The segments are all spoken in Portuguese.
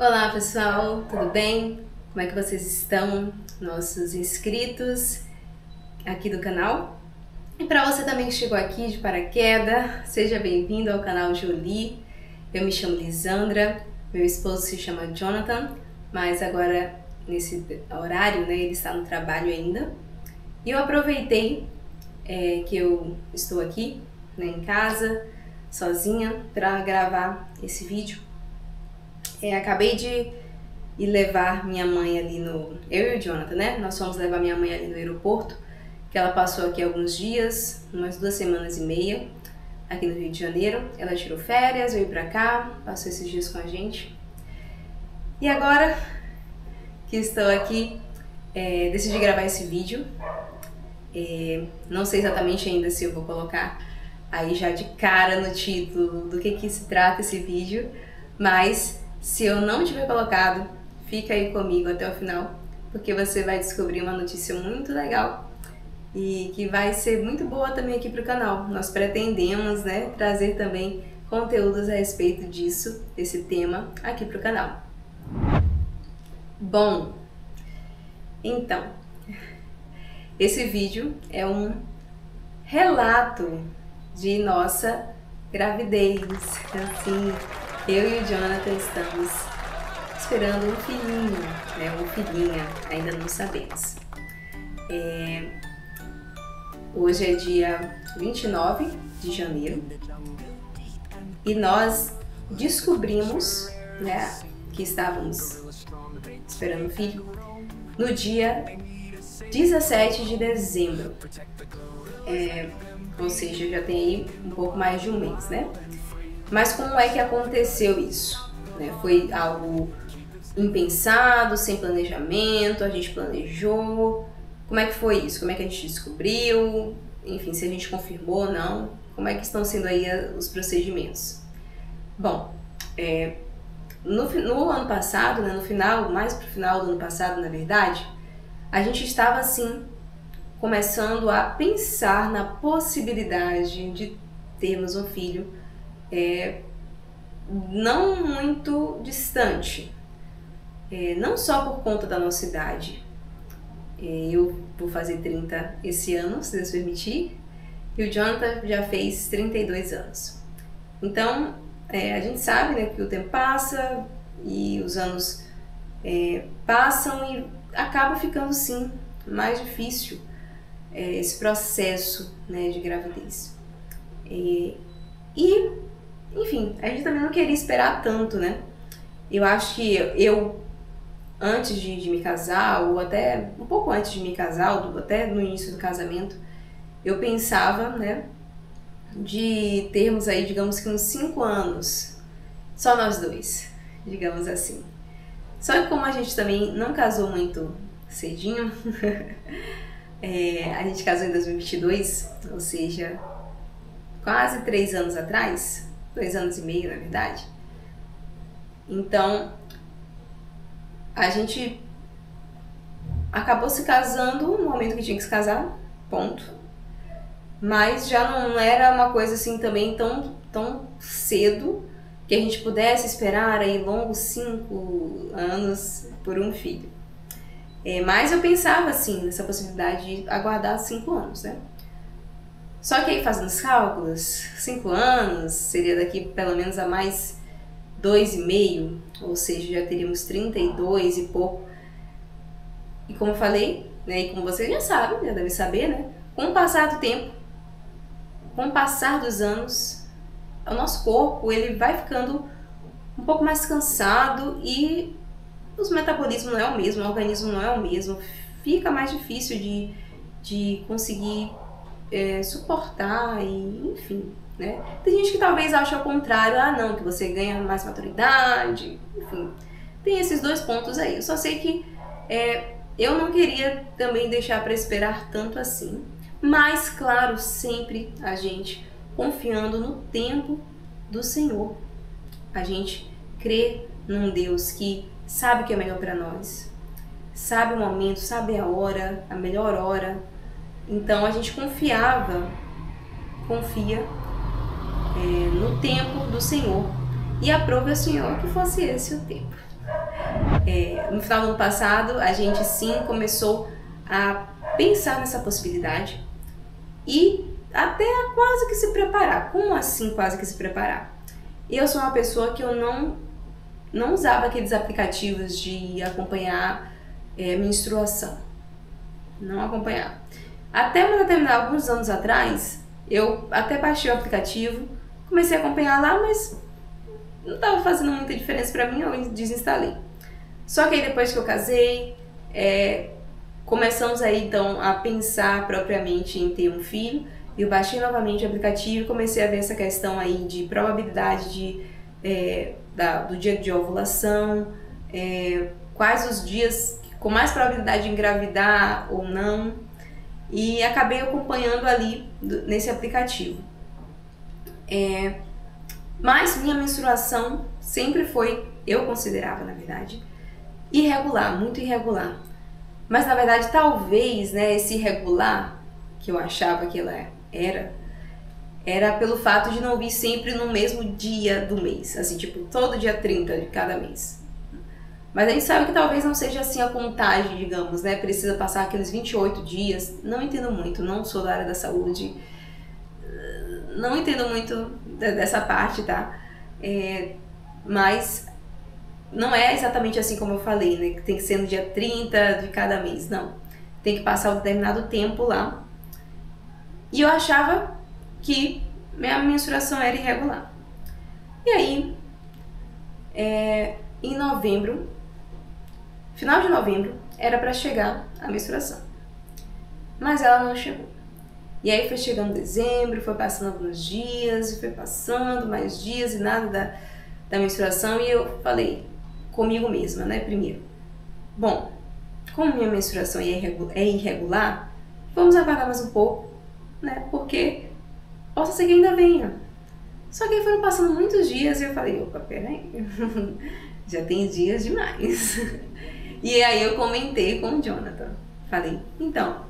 Olá pessoal, tudo bem? Como é que vocês estão? Nossos inscritos aqui do canal. E para você também que chegou aqui de paraquedas, seja bem-vindo ao canal Jolie. Eu me chamo Lisandra, meu esposo se chama Jonathan, mas agora nesse horário, né, ele está no trabalho ainda. E eu aproveitei que eu estou aqui, né, em casa, sozinha, para gravar esse vídeo. Acabei de ir levar minha mãe ali no... Eu e o Jonathan, né? Nós fomos levar minha mãe ali no aeroporto, que ela passou aqui alguns dias, umas 2 semanas e meia, aqui no Rio de Janeiro. Ela tirou férias, veio pra cá, passou esses dias com a gente. E agora que estou aqui, decidi gravar esse vídeo. Não sei exatamente ainda se eu vou colocar aí já de cara no título do que se trata esse vídeo, mas se eu não tiver colocado, fica aí comigo até o final, porque você vai descobrir uma notícia muito legal e que vai ser muito boa também aqui para o canal. Nós pretendemos, né, trazer também conteúdos a respeito disso, desse tema, aqui para o canal. Bom, então, esse vídeo é um relato de nossa gravidez. Assim, eu e o Jonathan estamos esperando um filhinho, né, ou filhinha, ainda não sabemos. Hoje é dia 29 de janeiro e nós descobrimos, né, que estávamos esperando um filho no dia 17 de dezembro. Ou seja, já tem aí um pouco mais de um mês, né? Mas como é que aconteceu isso? Foi algo impensado, sem planejamento, a gente planejou? Como é que foi isso? Como é que a gente descobriu? Enfim, se a gente confirmou ou não? Como é que estão sendo aí os procedimentos? Bom, no ano passado, né, no final, mais pro final do ano passado, na verdade, a gente estava assim, começando a pensar na possibilidade de termos um filho não muito distante, não só por conta da nossa idade. Eu vou fazer 30 esse ano, se Deus permitir, e o Jonathan já fez 32 anos. Então, a gente sabe, né, que o tempo passa e os anos passam e acaba ficando, sim, mais difícil esse processo, né, de gravidez. Enfim, a gente também não queria esperar tanto, né? Eu acho que antes de me casar, ou até um pouco antes de me casar, ou até no início do casamento, eu pensava, né, de termos aí, digamos que uns 5 anos, só nós dois, digamos assim. Só que como a gente também não casou muito cedinho, a gente casou em 2022, ou seja, quase 3 anos atrás, 2 anos e meio, na verdade. Então, a gente acabou se casando no momento que tinha que se casar, ponto. Mas já não era uma coisa assim também tão cedo que a gente pudesse esperar aí longos 5 anos por um filho. Mas eu pensava assim, nessa possibilidade de aguardar 5 anos, né? Só que aí, fazendo os cálculos, 5 anos seria daqui pelo menos a mais 2,5, ou seja, já teríamos 32 e pouco. E como eu falei, né, e como vocês já sabem, já devem saber, né, com o passar do tempo, com o passar dos anos, o nosso corpo ele vai ficando um pouco mais cansado e os metabolismos não é o mesmo, o organismo não é o mesmo, fica mais difícil de conseguir suportar e enfim, né? Tem gente que talvez ache ao contrário, não, que você ganha mais maturidade, enfim, tem esses 2 pontos aí. Eu só sei que eu não queria também deixar para esperar tanto assim, mas claro, sempre a gente confiando no tempo do Senhor. A gente crê num Deus que sabe o que é melhor para nós, sabe o momento, sabe a hora, a melhor hora. Então a gente confia no tempo do Senhor e aprove ao Senhor que fosse esse o tempo. No final do ano passado, a gente sim começou a pensar nessa possibilidade e até a quase que se preparar. Como assim quase que se preparar? Eu sou uma pessoa que eu não usava aqueles aplicativos de acompanhar menstruação. Não acompanhava. Até alguns anos atrás, eu até baixei o aplicativo, comecei a acompanhar lá, mas não estava fazendo muita diferença para mim, eu desinstalei. Só que aí depois que eu casei, começamos aí então a pensar propriamente em ter um filho. Eu baixei novamente o aplicativo e comecei a ver essa questão aí de probabilidade do dia de ovulação, quais os dias com mais probabilidade de engravidar ou não, e acabei acompanhando ali nesse aplicativo. Mas minha menstruação sempre foi, eu considerava na verdade, irregular, muito irregular. Mas na verdade talvez, né, esse irregular que eu achava que ela era pelo fato de não vir sempre no mesmo dia do mês, assim, tipo, todo dia 30 de cada mês. Mas a gente sabe que talvez não seja assim a contagem, digamos, né? Precisa passar aqueles 28 dias. Não entendo muito, não sou da área da saúde, não entendo muito dessa parte, tá? Mas não é exatamente assim como eu falei, né? Que tem que ser no dia 30 de cada mês, não. Tem que passar um determinado tempo lá. E eu achava que minha menstruação era irregular. E aí, em novembro, final de novembro, era para chegar a menstruação. Mas ela não chegou. E aí foi chegando dezembro, foi passando alguns dias, e foi passando mais dias e nada da menstruação. E eu falei comigo mesma, né, primeiro. Bom, como minha menstruação é irregular, vamos aguardar mais um pouco, né, porque possa ser que ainda venha. Só que aí foram passando muitos dias e eu falei, opa, peraí, já tem dias demais. E aí eu comentei com o Jonathan, falei, então,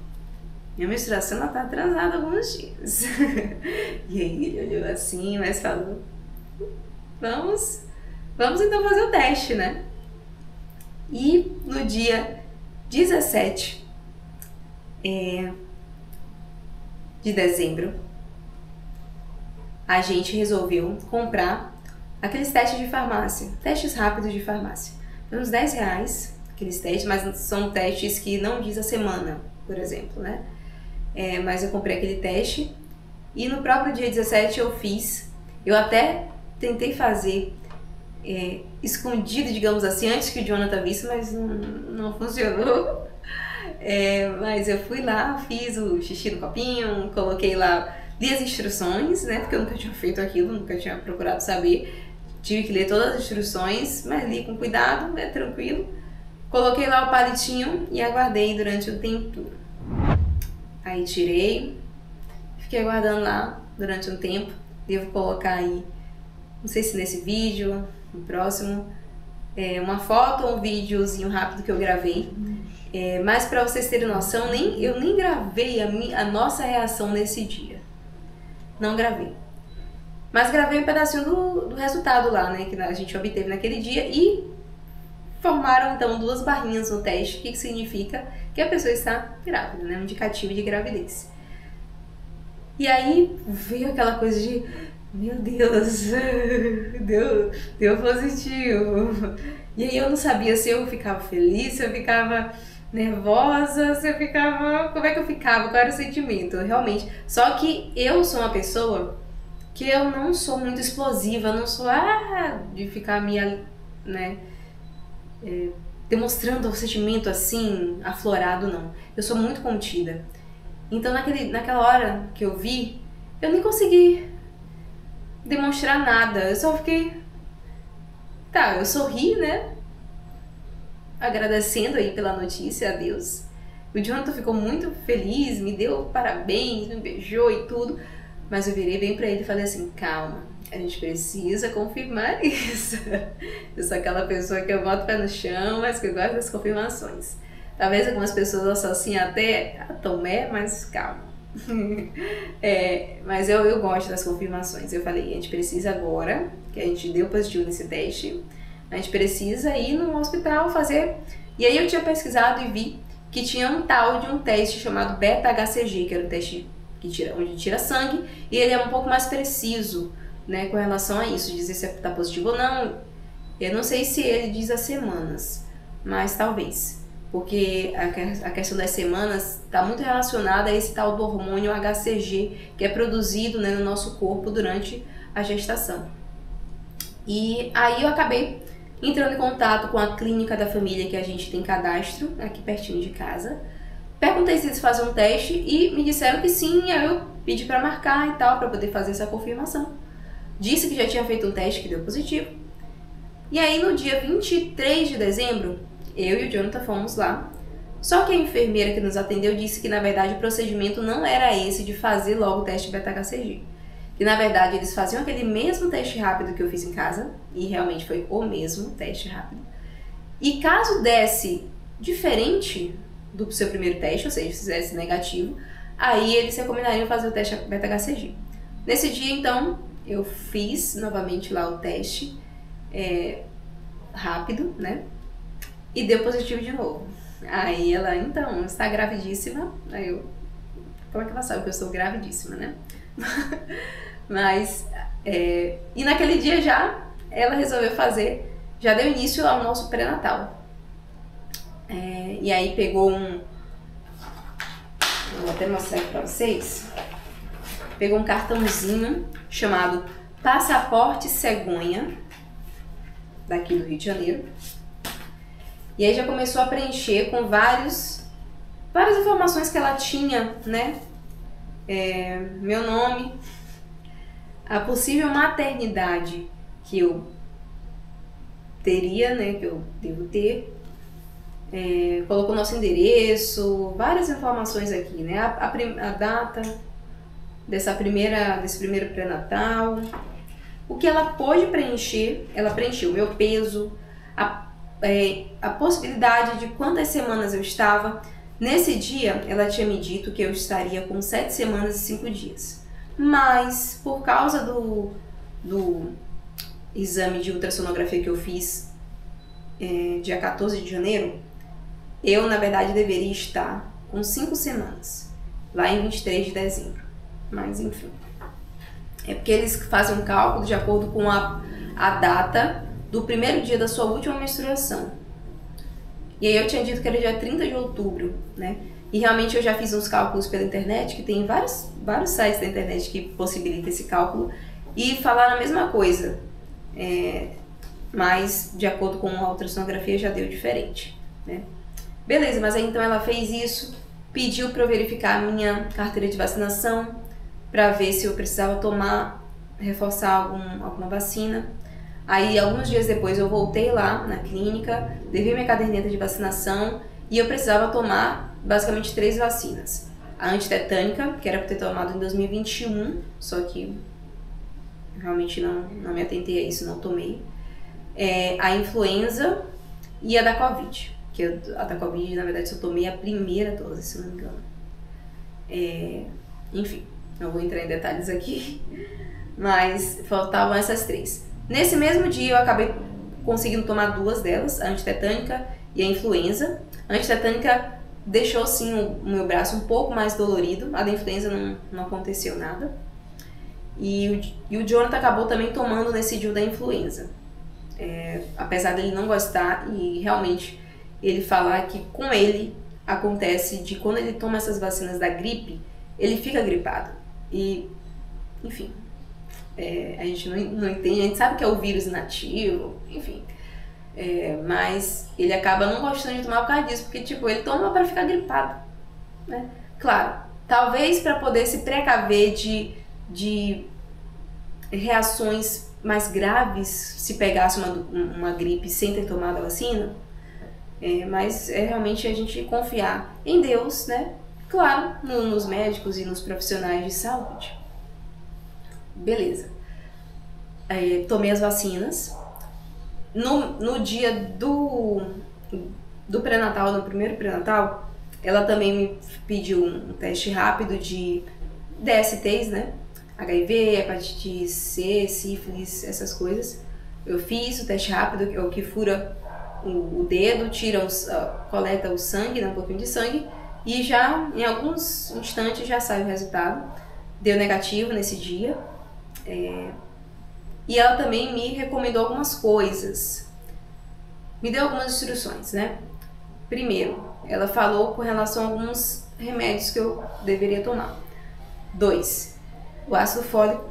minha menstruação ela tá atrasada alguns dias. E aí ele olhou assim, mas falou, vamos então fazer o teste, né? E no dia 17 de dezembro, a gente resolveu comprar aqueles testes de farmácia, testes rápidos de farmácia. Foi uns R$10 aqueles testes, mas são testes que não diz a semana, por exemplo, né? Mas eu comprei aquele teste e no próprio dia 17 eu fiz. Eu até tentei fazer escondido, digamos assim, antes que o Jonathan visse, mas não funcionou. Mas eu fui lá, fiz o xixi no copinho, coloquei lá, li as instruções, né? Porque eu nunca tinha feito aquilo, nunca tinha procurado saber. Tive que ler todas as instruções, mas li com cuidado, né? Tranquilo. Coloquei lá o palitinho e aguardei durante o tempo. Aí tirei, fiquei aguardando lá durante um tempo. Devo colocar aí, não sei se nesse vídeo, no próximo, uma foto ou um videozinho rápido que eu gravei. Mas para vocês terem noção, eu nem gravei a nossa reação nesse dia. Não gravei. Mas gravei um pedacinho do resultado lá, né, que a gente obteve naquele dia e formaram então 2 barrinhas no teste, o que significa que a pessoa está grávida, né, um indicativo de gravidez. E aí veio aquela coisa de, meu Deus, deu positivo. E aí eu não sabia se eu ficava feliz, se eu ficava nervosa, se eu ficava... Como é que eu ficava? Qual era o sentimento? Realmente. Só que eu sou uma pessoa que eu não sou muito explosiva, não sou de ficar demonstrando o sentimento assim, aflorado, não. Eu sou muito contida. Então naquela hora que eu vi, eu nem consegui demonstrar nada. Eu só fiquei... Tá, eu sorri, né? Agradecendo aí pela notícia a Deus. O Jonathan ficou muito feliz, me deu parabéns, me beijou e tudo. Mas eu virei bem pra ele e falei assim, calma, a gente precisa confirmar isso. Eu sou aquela pessoa que eu boto o pé no chão, mas que eu gosto das confirmações. Talvez algumas pessoas associem até a Tomé, mas calma. Mas eu gosto das confirmações. Eu falei, a gente precisa agora, que a gente deu positivo nesse teste, A gente precisa ir no hospital fazer. E aí eu tinha pesquisado e vi que tinha um tal de um teste chamado beta-HCG, que era um teste onde tira sangue, e ele é um pouco mais preciso, né, com relação a isso, dizer se está positivo ou não. Eu não sei se ele diz as semanas, mas talvez, porque a questão das semanas está muito relacionada a esse tal do hormônio HCG, que é produzido, né, no nosso corpo durante a gestação. E aí eu acabei entrando em contato com a clínica da família que a gente tem cadastro, aqui pertinho de casa. Perguntei se eles faziam um teste e me disseram que sim, aí eu pedi para marcar e tal, para poder fazer essa confirmação. Disse que já tinha feito um teste que deu positivo. E aí no dia 23 de dezembro, eu e o Jonathan fomos lá. Só que a enfermeira que nos atendeu disse que na verdade o procedimento não era esse de fazer logo o teste beta-HCG. Que na verdade eles faziam aquele mesmo teste rápido que eu fiz em casa, e realmente foi o mesmo teste rápido. E caso desse diferente do seu primeiro teste, ou seja, se fizesse negativo, aí eles recomendariam fazer o teste beta-HCG. Nesse dia, então, eu fiz novamente lá o teste rápido, né? E deu positivo de novo. Aí ela, então, está gravidíssima. Aí eu, como é que ela sabe que eu estou gravidíssima, né? Mas, e naquele dia já, ela resolveu fazer, já deu início ao nosso pré-natal. E aí pegou vou até mostrar aqui pra vocês, pegou um cartãozinho chamado Passaporte Cegonha, daqui do Rio de Janeiro, e aí já começou a preencher com várias informações que ela tinha, né? Meu nome, a possível maternidade que eu teria, né, que eu devo ter, colocou nosso endereço, várias informações aqui, né, a data desse primeiro pré-natal, o que ela pôde preencher, ela preencheu o meu peso, a possibilidade de quantas semanas eu estava. Nesse dia, ela tinha me dito que eu estaria com 7 semanas e 5 dias. Mas, por causa do exame de ultrassonografia que eu fiz dia 14 de janeiro, eu, na verdade, deveria estar com 5 semanas, lá em 23 de dezembro. Mas, enfim. É porque eles fazem um cálculo de acordo com a data do primeiro dia da sua última menstruação. E aí eu tinha dito que era dia 30 de outubro, né? E realmente eu já fiz uns cálculos pela internet, que tem vários sites da internet que possibilitam esse cálculo, e falaram a mesma coisa, mas de acordo com a ultrassonografia já deu diferente, né? Beleza, mas aí então ela fez isso, pediu para eu verificar a minha carteira de vacinação, para ver se eu precisava reforçar alguma vacina. Aí, alguns dias depois, eu voltei lá na clínica, levei minha caderneta de vacinação e eu precisava tomar basicamente 3 vacinas. A antitetânica, que era para ter tomado em 2021, só que realmente não me atentei a isso, não tomei. A influenza e a da Covid, que a da Covid, na verdade, eu tomei a primeira dose, se não me engano. Enfim, não vou entrar em detalhes aqui, mas faltavam essas 3. Nesse mesmo dia eu acabei conseguindo tomar 2 delas, a antitetânica e a influenza. A antitetânica deixou sim o meu braço um pouco mais dolorido, a da influenza não aconteceu nada. E o Jonathan acabou também tomando nesse dia da influenza. Apesar dele não gostar e realmente ele falar que com ele acontece de quando ele toma essas vacinas da gripe, ele fica gripado. E, enfim... a gente não entende, a gente sabe que é o vírus inativo, enfim, mas ele acaba não gostando de tomar por causa disso, porque tipo, ele toma para ficar gripado, né? Claro, talvez para poder se precaver de reações mais graves se pegasse uma gripe sem ter tomado a vacina, mas realmente a gente confiar em Deus, né? Claro, nos médicos e nos profissionais de saúde. Beleza. Tomei as vacinas. No dia do pré-natal, no primeiro pré-natal, ela também me pediu um teste rápido de DSTs, né? HIV, hepatite C, sífilis, essas coisas. Eu fiz o teste rápido, que é o que fura o dedo, coleta o sangue, né, um pouquinho de sangue, e já em alguns instantes já sai o resultado. Deu negativo nesse dia. E ela também me recomendou algumas coisas. Me deu algumas instruções, né? Primeiro, ela falou com relação a alguns remédios que eu deveria tomar. 2, o ácido fólico.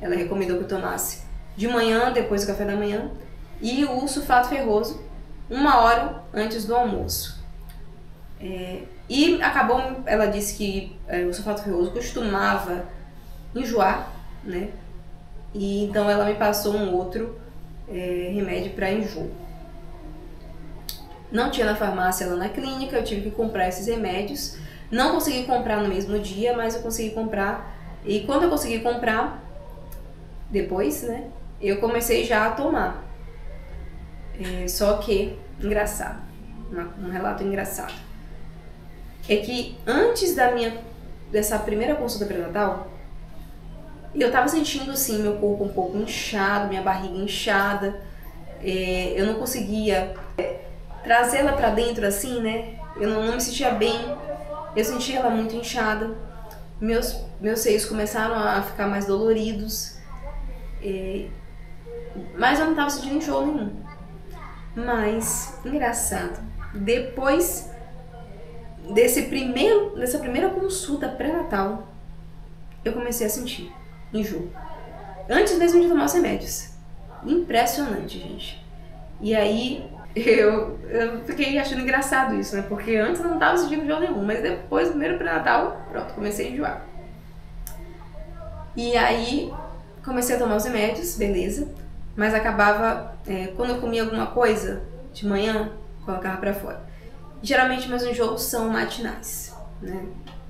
Ela recomendou que eu tomasse de manhã, depois do café da manhã. E o sulfato ferroso, 1 hora antes do almoço. E acabou, ela disse que o sulfato ferroso costumava enjoar, né? E então ela me passou um outro remédio para enjoo. Não tinha na farmácia lá na clínica, eu tive que comprar esses remédios. Não consegui comprar no mesmo dia, mas eu consegui comprar. E quando eu consegui comprar, depois, né, eu comecei já a tomar. Só que, engraçado, um relato engraçado, é que antes dessa primeira consulta pré-natal, eu tava sentindo assim meu corpo um pouco inchado, minha barriga inchada, eu não conseguia trazê-la pra dentro assim, né? Eu não me sentia bem, eu sentia ela muito inchada, meus seios começaram a ficar mais doloridos, mas eu não tava sentindo enjoo nenhum. Mas, engraçado, depois dessa primeira consulta pré-natal, eu comecei a sentir enjoo. Antes mesmo de tomar os remédios. Impressionante, gente. E aí, eu fiquei achando engraçado isso, né? Porque antes eu não tava sentindo enjoo nenhum, mas depois do primeiro pré-natal, pronto, comecei a enjoar. E aí, comecei a tomar os remédios, beleza. Mas acabava, quando eu comia alguma coisa de manhã, colocava pra fora. Geralmente meus enjoos são matinais, né?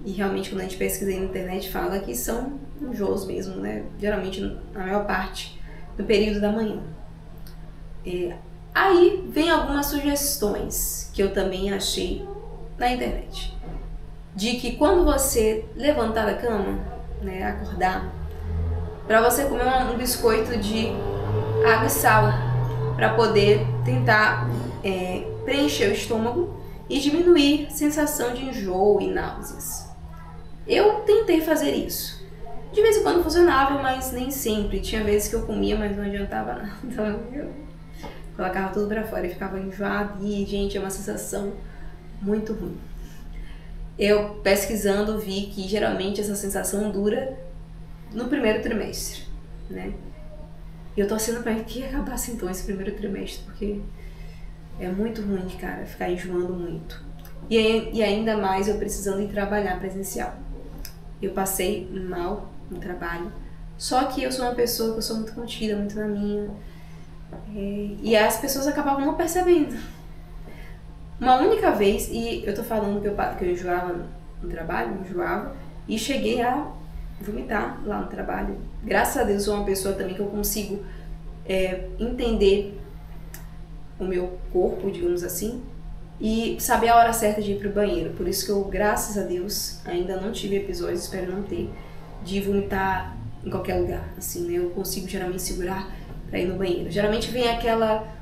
E realmente quando a gente pesquisa aí na internet fala que são enjoos mesmo, né? Geralmente na maior parte do período da manhã. Aí vem algumas sugestões que eu também achei na internet. De que quando você levantar da cama, né, acordar, pra você comer um biscoito de água e sal, para poder tentar preencher o estômago e diminuir a sensação de enjoo e náuseas. Eu tentei fazer isso. De vez em quando funcionava, mas nem sempre. Tinha vezes que eu comia, mas não adiantava nada. Então eu colocava tudo pra fora e ficava enjoada. E, gente, é uma sensação muito ruim. Eu, pesquisando, vi que geralmente essa sensação dura no primeiro trimestre, né? E eu tô torcendo pra que acabasse então esse primeiro trimestre, porque é muito ruim, cara, ficar enjoando muito. E ainda mais eu precisando ir trabalhar presencial. Eu passei mal no trabalho, só que eu sou uma pessoa que eu sou muito contida, muito na minha. E as pessoas acabavam não percebendo. Uma única vez, e eu tô falando que eu enjoava no trabalho, enjoava, e cheguei a vomitar lá no trabalho. Graças a Deus, sou uma pessoa também que eu consigo entender o meu corpo, digamos assim, e saber a hora certa de ir pro banheiro. Por isso que eu, graças a Deus, ainda não tive episódios, espero não ter, de vomitar em qualquer lugar, assim, né? Eu consigo geralmente segurar pra ir no banheiro. Geralmente vem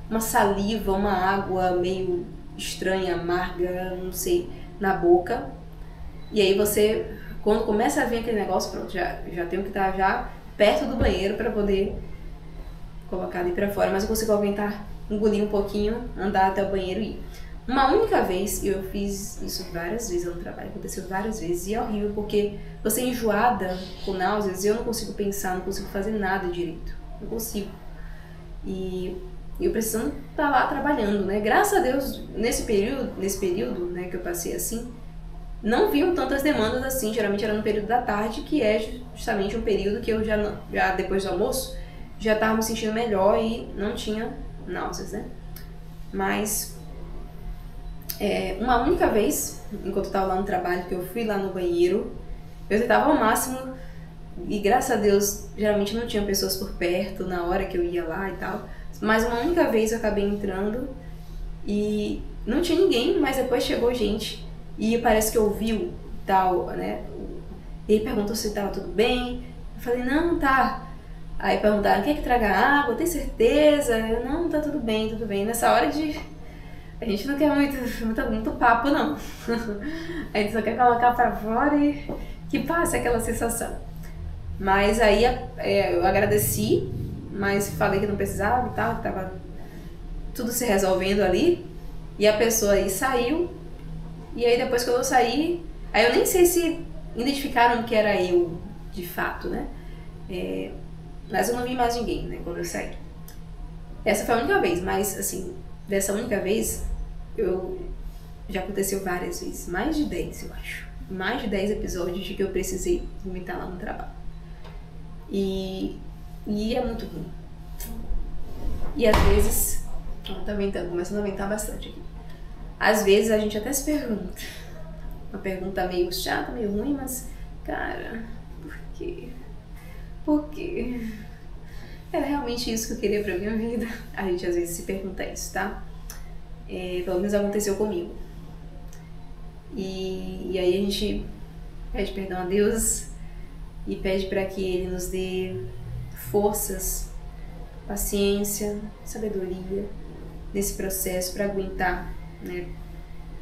uma saliva, uma água meio estranha, amarga, não sei, na boca. E aí você, quando começa a vir aquele negócio, pronto, já tenho que estar já perto do banheiro para poder colocar ali pra fora. Mas eu consigo aguentar, engolir um pouquinho, andar até o banheiro e ir. Uma única vez, e eu fiz isso várias vezes no trabalho, aconteceu várias vezes, e é horrível porque você é enjoada com náuseas, eu não consigo pensar, não consigo fazer nada direito, não consigo. E eu precisando estar lá trabalhando, né? Graças a Deus, nesse período, né, que eu passei assim, não vinham tantas demandas assim, geralmente era no período da tarde, que é justamente um período que eu já depois do almoço, já estava me sentindo melhor e não tinha náuseas, né? Mas uma única vez, enquanto eu estava lá no trabalho, que eu fui lá no banheiro, eu tentava ao máximo, e graças a Deus, geralmente não tinha pessoas por perto na hora que eu ia lá e tal, mas uma única vez eu acabei entrando e não tinha ninguém, mas depois chegou gente e parece que ouviu tal, né? Ele perguntou se estava tudo bem, eu falei, não, tá. Aí perguntaram, quer que traga água? Tem certeza? Eu, não, tá tudo bem, tudo bem. Nessa hora a gente não quer muito papo, não. A gente só quer colocar pra fora e que passe aquela sensação. Mas aí eu agradeci, mas falei que não precisava e tal, que tava tudo se resolvendo ali. E a pessoa aí saiu. E aí depois que eu saí, aí eu nem sei se identificaram que era eu, de fato, né? Mas eu não vi mais ninguém, né, quando eu saí. Essa foi a única vez, mas assim, dessa única vez, já aconteceu várias vezes, mais de 10 eu acho. Mais de 10 episódios de que eu precisei vomitar lá no trabalho. E é muito ruim. E às vezes, tá ventando, começando a ventar bastante aqui. Às vezes a gente até se pergunta, uma pergunta meio chata, meio ruim, mas, cara, por quê? Por quê? Era realmente isso que eu queria pra minha vida? A gente às vezes se pergunta isso, tá? Pelo menos aconteceu comigo. E aí a gente pede perdão a Deus e pede para que Ele nos dê forças, paciência, sabedoria nesse processo para aguentar, né,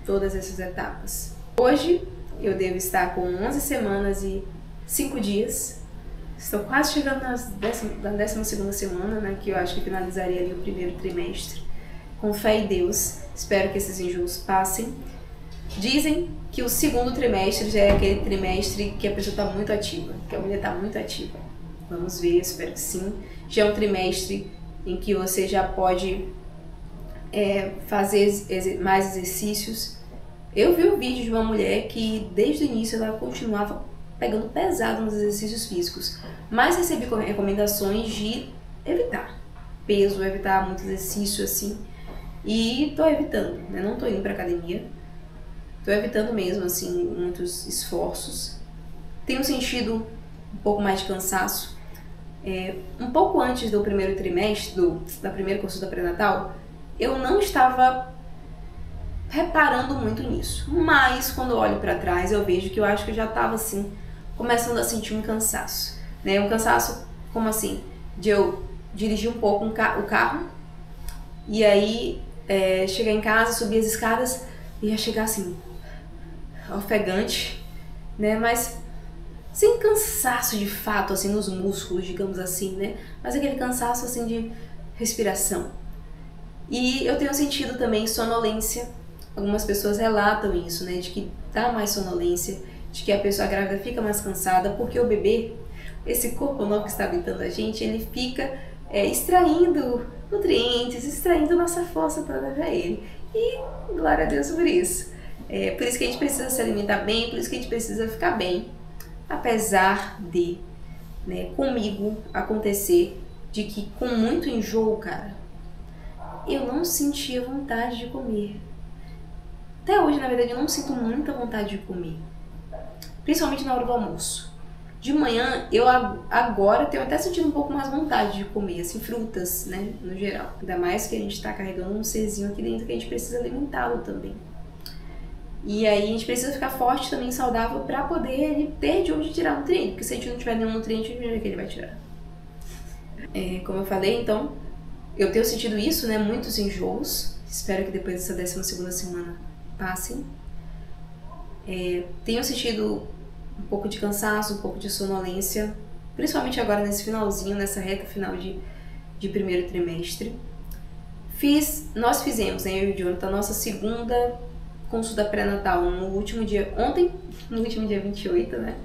todas essas etapas. Hoje eu devo estar com 11 semanas e 5 dias. Estou quase chegando na 12ª semana, né, que eu acho que finalizaria ali o primeiro trimestre. Com fé em Deus, espero que esses enjoos passem. Dizem que o segundo trimestre já é aquele trimestre que a pessoa está muito ativa, que a mulher está muito ativa. Vamos ver, espero que sim. Já é um trimestre em que você já pode fazer mais exercícios. Eu vi um vídeo de uma mulher que desde o início ela continuava pegando pesado nos exercícios físicos, mas recebi recomendações de evitar peso, evitar muito exercício assim, e tô evitando, né? Não tô indo pra academia, tô evitando mesmo assim muitos esforços. Tenho sentido um pouco mais de cansaço. Um pouco antes do primeiro trimestre, da primeira consulta pré-natal, eu não estava reparando muito nisso, mas quando eu olho para trás eu vejo que eu acho que eu já estava assim começando a sentir um cansaço, né? Um cansaço como assim, de eu dirigir um pouco o carro e aí chegar em casa, subir as escadas e ia chegar assim ofegante, né? Mas sem cansaço de fato assim nos músculos, digamos assim, né? Mas aquele cansaço assim de respiração. E eu tenho sentido também sonolência. Algumas pessoas relatam isso, né? De que dá mais sonolência, de que a pessoa grávida fica mais cansada, porque o bebê, esse corpo novo que está habitando a gente, ele fica extraindo nutrientes, extraindo nossa força para dar a ele. E glória a Deus por isso. Por isso que a gente precisa se alimentar bem, por isso que a gente precisa ficar bem. Apesar de, né, comigo acontecer de que com muito enjoo, cara, eu não sentia vontade de comer. Até hoje, na verdade, eu não sinto muita vontade de comer. Principalmente na hora do almoço. De manhã, eu agora tenho até sentido um pouco mais vontade de comer, assim, frutas, né, no geral. Ainda mais que a gente tá carregando um serzinho aqui dentro que a gente precisa alimentá-lo também. E aí a gente precisa ficar forte também, saudável, pra poder ele ter de onde tirar nutriente. Porque se a gente não tiver nenhum nutriente, onde é que ele vai tirar? Como eu falei, então, eu tenho sentido isso, né, muitos enjoos. Espero que depois dessa 12ª semana passem. Tenho sentido um pouco de cansaço, um pouco de sonolência, principalmente agora nesse finalzinho, nessa reta final de primeiro trimestre. Nós fizemos, né, eu e o Jonathan, a nossa segunda consulta pré-natal no último dia, ontem, no último dia 28, né?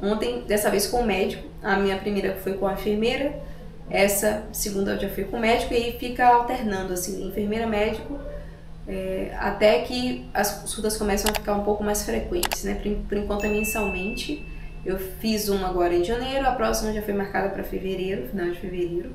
Ontem, dessa vez com o médico. A minha primeira foi com a enfermeira, essa segunda eu já fui com o médico, e aí fica alternando, assim, enfermeira-médico, até que as consultas começam a ficar um pouco mais frequentes, né? Por enquanto é mensalmente. Eu fiz uma agora em janeiro, a próxima já foi marcada para fevereiro, final de fevereiro.